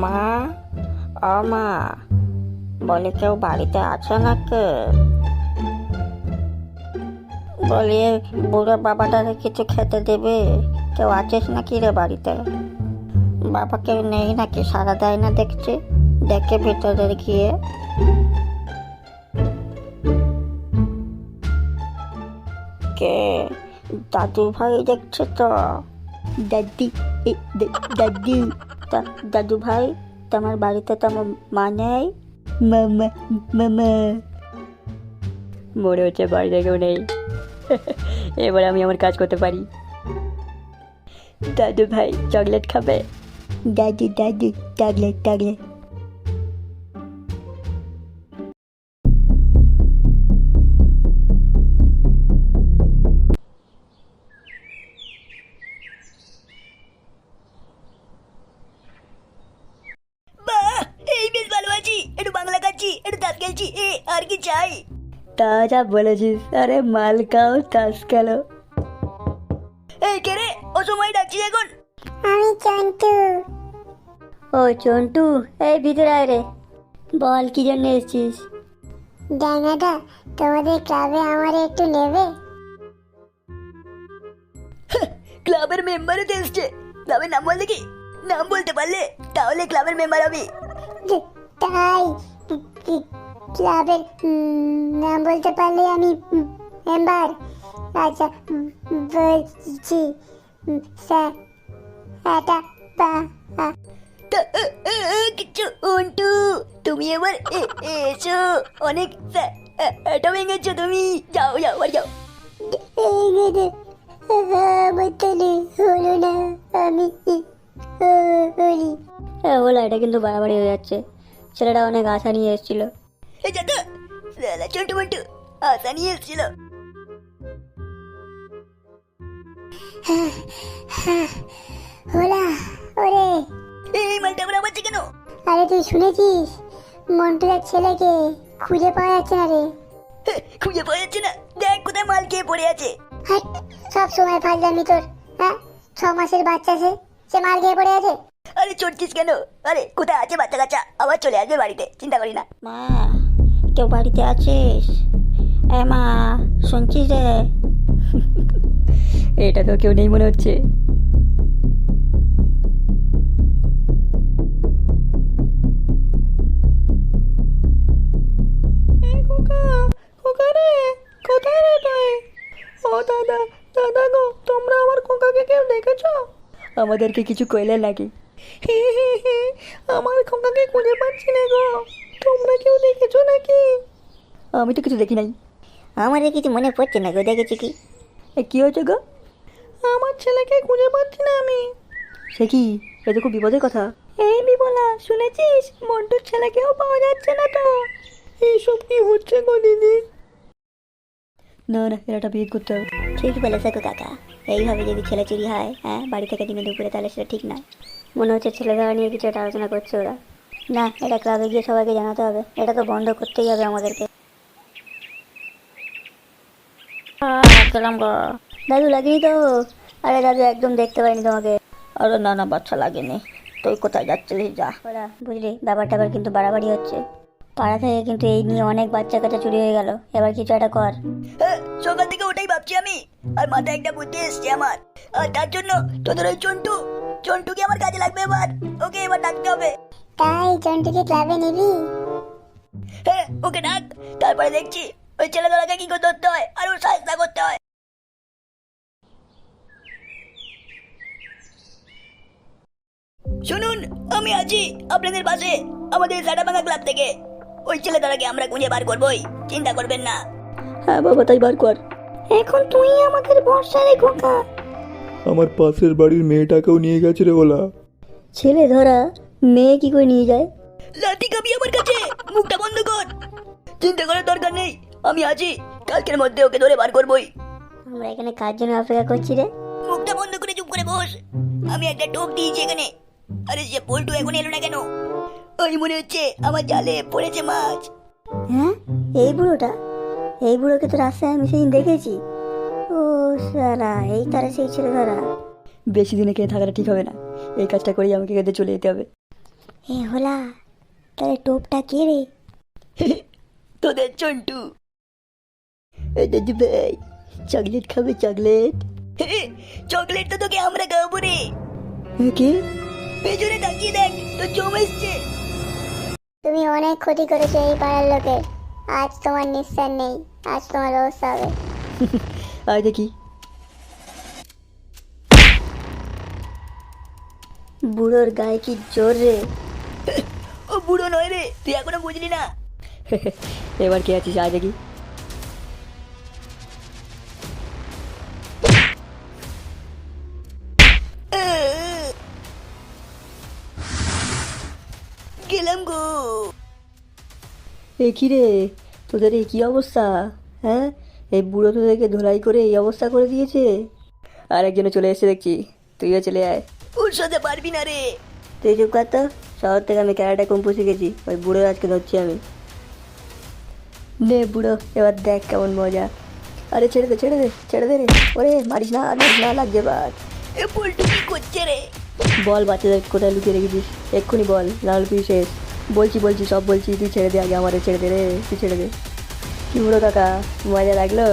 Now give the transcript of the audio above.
মা, ও মা, বলি কেউ বাড়িতে আছে নাকি? বলি বুড়ো বাবাটাকে কিছু খেতে দেবে, কেউ আছিস নাকি রে বাড়িতে? বাবা কেউ নেই নাকি, সারা দেয় না দেখছি, দেখে ভিতরে গিয়ে। কে? দাদু ভাই দেখছে তো। দাদি, দাদু, দাদু ভাই, তোমার বাড়িতে তো আমার মা নেই। মামা, মামা, মনে হচ্ছে বাড়িতে কেউ নেই। এবার আমি আমার কাজ করতে পারি। দাদু ভাই চকলেট খাবে? দাদু দাদু, চকলেট চকলেট। এই বেশ ভালো আছি, একটু বাংলা খাচ্ছি, একটু তাস খেলছি, আর কি চাই? তা যা বলেছিস, আরে মাল খাও তাস খেলো। এই কে রে, ও সময় ডাকছিস এখন? আমি চন্টু। ও চন্টু, এই ভিতরে আয় রে। বল কি জন্য এসেছিস? ডানাদা, তোমাদের ক্লাবে আমার একটু নেবে? ক্লাবের মেম্বারে তো এসছে, ক্লাবের নাম বললে কি? নাম বলতে পারলে তাহলে ক্লাবের মেম্বার হবি। তাই ক্লাবের নাম বলতে পারলে আমি মেম্বার? আচ্ছা, বলছি চন্টু, তুমি এবার এসো, অনেক এটা ভেঙেছো তুমি। যাও যাও আর যাও। আমার তাহলে হলো না, আমি হলি। বলা এটা কিন্তু বাড়াবাড়ি হয়ে যাচ্ছে। ছেলেটা অনেক আশা নিয়ে এসেছিল। চন্টু মন্টু আশা নিয়ে এসেছিল। হোলা, ওরে এই মালটা আবার আবার কেন? আরে তুই শুনেছিস মন্টুদার ছেলেকে খুঁজে পাওয়া যাচ্ছে না রে? খুঁজে পাওয়া যাচ্ছে না? দেখ কোথায় মাল খেয়ে পড়ে আছে। হাট, সব সময় ফাজলামি তোর। হ্যাঁ, 6 মাসের বাচ্চা সে মার খেয়ে পড়ে আছে। আরে চড়ছিস কেন? আরে কোথায় আছে বাচ্চা কাচ্চা, আবার চলে আসবে বাড়িতে, চিন্তা করি না। মা, কেউ বাড়িতে আছিস? মা, শুনছিস রে? এটা তো কেউ নেই মনে হচ্ছে। তোমরা আমার খোকাকে কেউ দেখেছো? আমাদেরকে কিছু কইলে নাকি? আমার খোকাকে খুঁজে পাচ্ছি না গো, তোমরা কেউ দেখেছো নাকি? আমি তো কিছু দেখি নাই। আমাদের কিছু মনে পড়ছে না গো, দেখেছি কি? কি হয়েছে গো? আমার ছেলেকে খুঁজে পাচ্ছি না আমি। সে কি? এ তো খুব বিপদের কথা। এই বিমলা, শুনেছিস মন্টুর ছেলেকেও পাওয়া যাচ্ছে না তো? এইসব কি হচ্ছে গো দিদি? না না, এটা বিয়ে করতে হবে। ঠিক বলেছে গো কাকা, এইভাবে যদি ছেলে চুরি হয়, হ্যাঁ, বাড়ি থেকে দিনে দুপুরে, তাহলে সেটা ঠিক নয়। মনে হচ্ছে ছেলে ধরা নিয়ে কিছু একটা আলোচনা করছে ওরা। না, এটা ক্লাবে গিয়ে সবাইকে জানাতে হবে, এটা তো বন্ধ করতেই হবে আমাদেরকে। দাদু লাগেনি তো? আরে দাদু, একদম দেখতে পাইনি তোমাকে। আরে না না, বাচ্চা লাগেনি। তুই কোথায় যাচ্ছিলিস? যা। ওরা বুঝলি, ব্যাপারটা আবার কিন্তু বাড়াবাড়ি হচ্ছে। পাড়া থেকে কিন্তু এই নিয়ে অনেক বাচ্চা কাচ্চা চুরি হয়ে গেল, এবার কিছু একটা কর। সকাল থেকে ওটাই ভাবছি আমি, আর মাথায় একটা বুদ্ধি এসছে আমার। আর তার জন্য তোদের ওই চন্টুকে আমার কাজে লাগবে এবার। ওকে এবার ডাকতে হবে। তাই চন্টুকে ক্লাবে নিবি? ওকে ডাক, তারপরে দেখছি ওই ছেলেগুলোকে কি করে ধরতে হয় আর ওর সাহায্য করতে হয়। শুনুন, আমি আছি আপনাদের পাশে, আমাদের সাটাভাঙা ক্লাব থেকে। ওই ছেলেটাকে আমরা খুঁজে বার করবোই, চিন্তা করবেন না। হ্যাঁ বাবা, তাই বার কর। এখন তুই আমাদের ভরসা রে খোকা। আমার পাশের বাড়ির মেয়েটাকেও নিয়ে গেছে রে ওলা। ছেলে ধরা, মেয়ে কি করে নিয়ে যায়? লাঠি খাবি আমার কাছে, মুখটা বন্ধ কর। চিন্তা করার দরকার নেই, আমি আছি, কালকের মধ্যে ওকে ধরে বার করবোই। আমরা এখানে কার জন্য অপেক্ষা করছি রে? মুখটা বন্ধ করে চুপ করে বস। আমি একটা টোপ দিয়েছি এখানে। আরে সে পল্টু এখন এলো না কেন? ওই মনে হচ্ছে আমার জালে পড়েছে মাছ। হ্যাঁ, এই বুড়োকে তো রাস্তায় আমি সেদিন দেখেছি। ও সালা, এই তারা সেই ছেলে ধরা। বেশি দিনে কে থাকাটা ঠিক হবে না, এই কাজটা করেই আমাকে এদের চলে যেতে হবে। এ হোলা, তাহলে টোপটা কে রে? তোদের চন্টু। এই দাদু ভাই, চকলেট খাবে চকলেট? চকলেট তো তোকে আমরা খাবো রে। কে? পেছনে তাকিয়ে দেখ, তোর জম এসছে। তুমি অনেক ক্ষতি করেছো এই পাড়ার লোকের। আজ তোমার নিঃশ্বাস নেই, আজ তোমার অবস্থা হবে। আয় দেখি। বুড়োর গায়ে কি জোর রে। ও বুড়ো নয় রে, তুই এখনো বুঝলি না। এবার কে আছিস আয় দেখি। গেলাম গো। এ কি রে, তোদের এই কি অবস্থা? হ্যাঁ, এই বুড়ো তোদেরকে ধোলাই করে এই অবস্থা করে দিয়েছে। আর একজনে চলে এসেছে দেখছি, তুইও চলে আয়। ওর সাথে পারবি না রে। তুই চুপ কর তো, শহর থেকে আমি ক্যারাটে কুম্ফু শিখেছি, ওই বুড়ো আজকে ধরছি আমি। নে বুড়ো, এবার দেখ কেমন মজা। আরে ছেড়ে দে ছেড়ে দে ছেড়ে দে রে। ওরে মারিস না, মারিস না, লাগছে বাদ। এ পল্টু কি করছে রে? বল বাচ্চাদের কোথায় লুকিয়ে রেখেছিস, এক্ষুনি বল, নাহলে তুই শেষ। বলছি বলছি সব বলছি, তুই ছেড়ে দে আগে, আমারে ছেড়ে দে রে, তুই ছেড়ে দে। কি বুড়ো কাকা, মজা লাগলো?